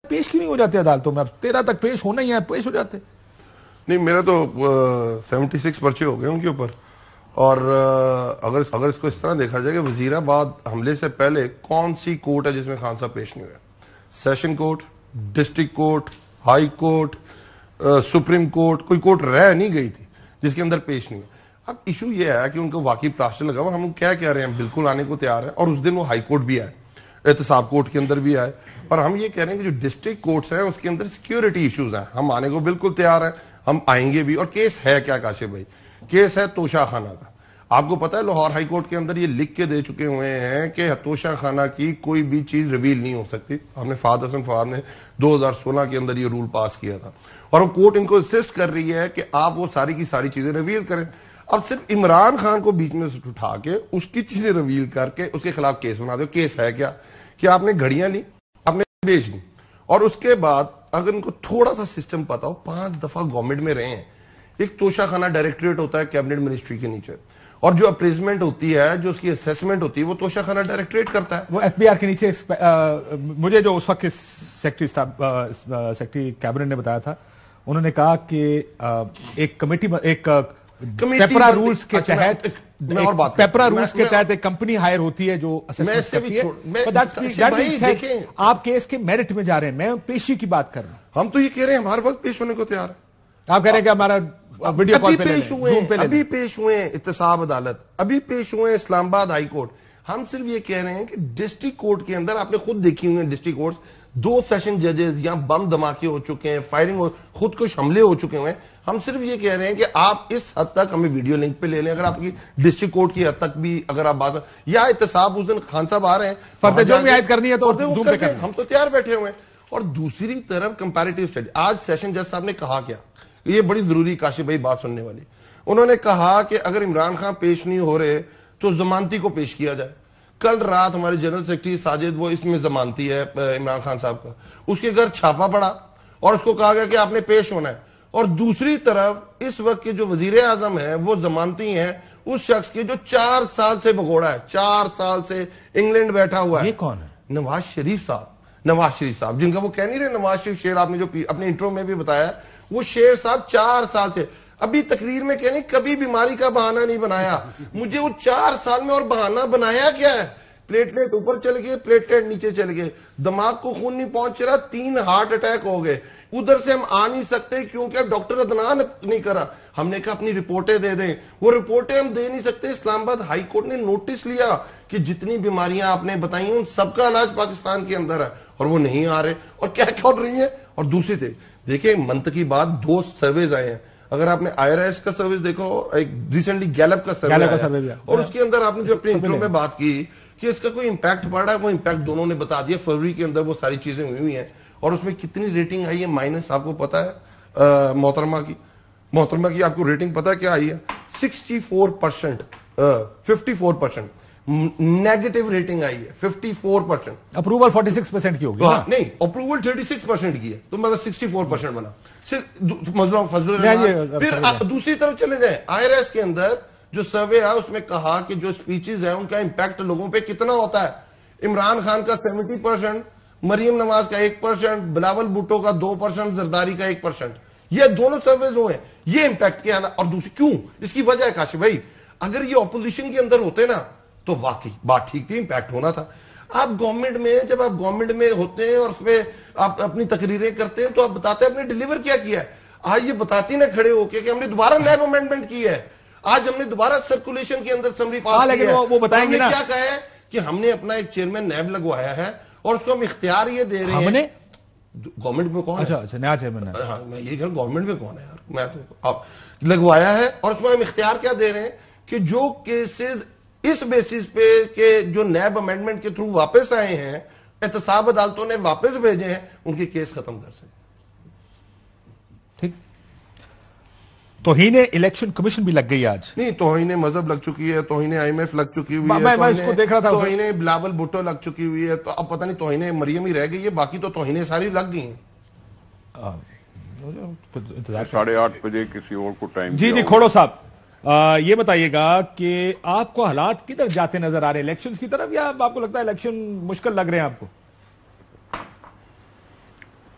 پیش کیوں نہیں ہو جاتے عدالتوں میں؟ اب 13 تک پیش ہونا ہی ہے, پیش ہو جاتے. نہیں, میرا تو 76 پرچے ہو گئے ان کے اوپر. اور اگر اس کو اس طرح دیکھا جائے کہ وزیر آباد حملے سے پہلے کون سی کورٹ ہے جس میں خان صاحب پیش نہیں ہوئے؟ Session court, district court, high court, supreme court, کوئی کورٹ رہ نہیں گئی تھی جس کے اندر پیش نہیں ہوئے. اب ایشو یہ ہے کہ ان کو واقعی پلاسٹر لگا ہوا, ہم کیا کہہ رہے ہیں, بالکل آنے کو تیار ہیں. اور اس دن وہ ہائی کورٹ بھی آئے, احتساب کورٹ کے اندر بھی آئے, اور ہم یہ کہہ رہے ہیں کہ جو ڈسٹرکٹ کورٹس ہیں اس کے اندر سیکیورٹی ایشوز ہیں, ہم آنے کو بالکل تیار ہیں, ہم آئیں گے بھی. اور کیس ہے کیا کاشف بھائی؟ کیس ہے توشہ خانہ کا. آپ کو پتا ہے لاہور ہائی کورٹ کے اندر یہ لکھ کے دے چکے ہوئے ہیں کہ توشہ خانہ کی کوئی بھی چیز ریویل نہیں ہو سکتی. ہم نے فہد حسن فہد نے 2016 کے اندر یہ رول پاس کیا تھا, اور وہ کورٹ ان کو انسسٹ کر رہی ہے کہ آپ وہ ساری کی ساری چیزیں ریویل کریں. اب صرف عمران خان کو بیچ میں سے اٹھا کے اس کی چیزیں ریویل کر کے اس کے خلاف کیس بنا دو. کیس ہے کیا کہ آپ نے گھڑیاں لی, آپ نے بیچ لی, اور اس کے بعد اگر ان کو تھوڑا سا سسٹم پتا ہو, 5 دفعہ گورنمنٹ میں رہے ہیں. ایک توشہ خانہ ڈائریکٹریٹ ہوتا ہے کیبنٹ منسٹری کے نیچے, اور جو اپریزمنٹ ہوتی ہے, جو اس کی اسیسمنٹ ہوتی ہے, وہ توشہ خانہ ڈائریکٹریٹ کرتا ہے. وہ ایف بی آر کے نیچے. مجھے جو اس وقت سیکرٹری کیبنٹ نے بتایا تھا, انہوں نے کہا کہ ایک کمیٹی, ایک پیپرا رولز کے تحت, پیپرا رولز کے تحت ایک کمپنی ہائر ہوتی ہے جو اسسمنٹ کرتی ہے. آپ کیس کے میرٹ میں جا رہے ہیں, میں پیشی کی بات کر رہا ہوں. ہم تو یہ کہہ رہے ہیں ہمارے وقت پیش ہونے کو تیار ہے. آپ کہہ رہے ہیں کہ ہمارا ویڈیو کال پہ ابھی پیش ہوئے احتساب عدالت, ابھی پیش ہوئے اسلام آباد ہائی کورٹ. ہم صرف یہ کہہ رہے ہیں کہ ڈسٹرکٹ کورٹ کے اندر, آپ نے خود دیکھی ہوئی ہیں ڈسٹرکٹ کورٹس, 2 سیشن ججز یہاں بم دھماکے ہو چکے ہیں, فائرنگ خودکش حملے ہو چکے ہوئے ہیں. ہم صرف یہ کہہ رہے ہیں کہ آپ اس حد تک ہمیں ویڈیو لنک پہ لے لیں, اگر آپ کی ڈسٹرکٹ کورٹ کی حد تک بھی اگر آپ بات, یا احتساب اس دن خان صاحب آ رہے ہیں فرد جرم میں عائد کرنی ہے تو ہم تو تیار بیٹھے ہوئے ہیں. اور دوسری طرف کمپیریٹیو اسٹڈی, آج سیشن جج صاحب نے کہا کیا, یہ بڑی ضروری کاشف بھائی بات سننے والی. انہوں نے کہا کہ اگر عمران خان پیش نہیں ہو رہے تو ضمانتی کو پیش کیا جائے. کل رات ہمارے جنرل سیکرٹری ساجد, وہ اس میں ضمانتی ہے عمران خان صاحب کا, اس کے گھر چھاپا پڑا اور اس کو کہا گیا کہ آپ نے پیش ہونا ہے. اور دوسری طرف اس وقت کے جو وزیر اعظم ہیں وہ ضمانتی ہیں اس شخص کے جو 4 سال سے بھگوڑا ہے, 4 سال سے انگلینڈ بیٹھا ہوا ہے. یہ کون ہے؟ نواز شریف صاحب, جن کا وہ کہہ نہیں رہے نواز شریف شیر, آپ نے جو اپنے انٹرو میں بھی بتایا, وہ شیر صاحب 4 سال سے, ابھی تقریر میں کہنے کبھی بیماری کا بہانہ نہیں بنایا. مجھے وہ 4 سال میں اور بہانہ بنایا کیا ہے؟ پلیٹلیٹ اوپر چل گئے, پلیٹلیٹ نیچے چل گئے, دماغ کو خون نہیں پہنچ رہا, 3 ہارٹ اٹیک ہو گئے. ادھر سے ہم آ نہیں سکتے کیونکہ اب ڈاکٹر عدنان نہیں کرا. ہم نے کہا اپنی رپورٹیں دے دیں, وہ رپورٹیں ہم دے نہیں سکتے. اسلام آباد ہائی کورٹ نے نوٹس لیا کہ جتنی بیماریاں آپ نے بتائی ہیں ان سب کا علاج پاکستان کے اندر ہے, اور وہ نہیں آ رہے, اور کیا کر رہی ہیں. اور دوسری تھے دیکھیں منطقی بات, 2 سرویز آئے ہیں. اگر آپ نے آئی آر ایس کا سروس دیکھو, ایک ریسنٹلی گیلپ کا سروے, اور اس کے اندر آپ نے جو اپنے انٹرو میں بات کی کہ اس کا کوئی امپیکٹ پڑ رہا ہے, وہ امپیکٹ دونوں نے بتا دیا. فروری کے اندر وہ ساری چیزیں ہوئی ہیں, اور اس میں کتنی ریٹنگ آئی ہے مائنس, آپ کو پتا ہے محترمہ کی آپ کو ریٹنگ پتا ہے کیا آئی ہے؟ 64%, 54% نیگیٹو ریٹنگ آئی ہے, 54%. اپروول 46% کی ہوگی. نہیں, اپروول 36% کی ہے, تو مطلب 64% بنا. پھر دوسری طرف چلے جائیں, آئی آر ایس کے اندر جو سروے ہے اس میں کہا کہ جو سپیچز ہیں ان کا امپیکٹ لوگوں پہ کتنا ہوتا ہے. عمران خان کا 70%, مریم نواز کا 1%, بلاول بھٹو کا 2%, زرداری کا 1%. یہ دونوں سرویز ہوئے ہیں, یہ امپیکٹ کیا نا. اور دوسری کیوں, اس کی وجہ ہے کاشف بھائی, اگر یہ اپوزیشن کے اندر ہوتے نا تو واقعی بات ٹھیک تھی, امپیکٹ ہونا تھا. آپ گورنمنٹ میں, جب آپ گورنمنٹ میں ہوتے ہیں اور اس پہ آپ اپنی تقریریں کرتے ہیں تو آپ بتاتے ہیں آپ نے ڈیلیور کیا ہے. آج یہ بتاتی نا کھڑے ہو کے کہ ہم نے دوبارہ نیب امینڈمنٹ کی ہے, آج ہم نے دوبارہ سرکولیشن کے اندر سمری پاس کی ہے. وہ بتائیں گے نا کیا کہا ہے کہ ہم نے اپنا ایک چیئرمین نیب لگوایا ہے اور اس کو ہم اختیار یہ دے رہے ہیں. گورنمنٹ میں کون ہے؟ اچھا نیا چیئرمین ہے. ہاں میں یہ کہہ رہا ہوں گورنمنٹ میں کون ہے یار, میں تو لگوایا ہے, اور اس میں ہم اختیار کیا دے رہے ہیں کہ جو کیسز اس بیسس پہ کہ جو نیب امینڈمنٹ کے تھرو واپس آئے ہیں, احتساب عدالتوں نے واپس بھیجے ہیں, ان کے کیس ختم کر سکیں. ٹھیک. توہین الیکشن کمیشن بھی لگ گئی آج. نہیں, توہین مذہب لگ چکی ہے, توہین آئی ایم ایف لگ چکی ہوئی ہے, میں اس کو دیکھ رہا تھا, توہین بلاول بھٹو لگ چکی ہوئی ہے, تو اب پتہ نہیں توہین مریم ہی رہ گئی ہے, باقی تو توہینیں ساری لگ گئی ہیں. 8:30 بجے کسی اور کو ٹائم. جی کھوڑو صاحب, یہ بتائیے گا کہ آپ کو حالات کدھر جاتے نظر آ رہے ہیں, الیکشنز کی طرف, یا آپ کو لگتا ہے الیکشن مشکل لگ رہے ہیں آپ کو؟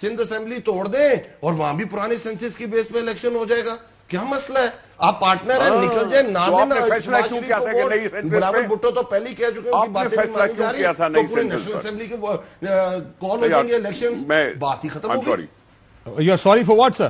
سندھ اسمبلی توڑ دیں اور وہاں بھی پرانے سینسس کی بیس پہ الیکشن ہو جائے گا. کیا مسئلہ ہے؟ آپ پارٹنر ہیں, نکل جائیں. بلاول بھٹو تو پہلے ہی کہہ چکے ہیں ان کی باتیں نہیں مانی جا رہی, تو پورے نیشنل اسمبلی کے کال ہو جائیں گے الیکشن, بات ہی ختم ہوگی. You are sorry for what, sir?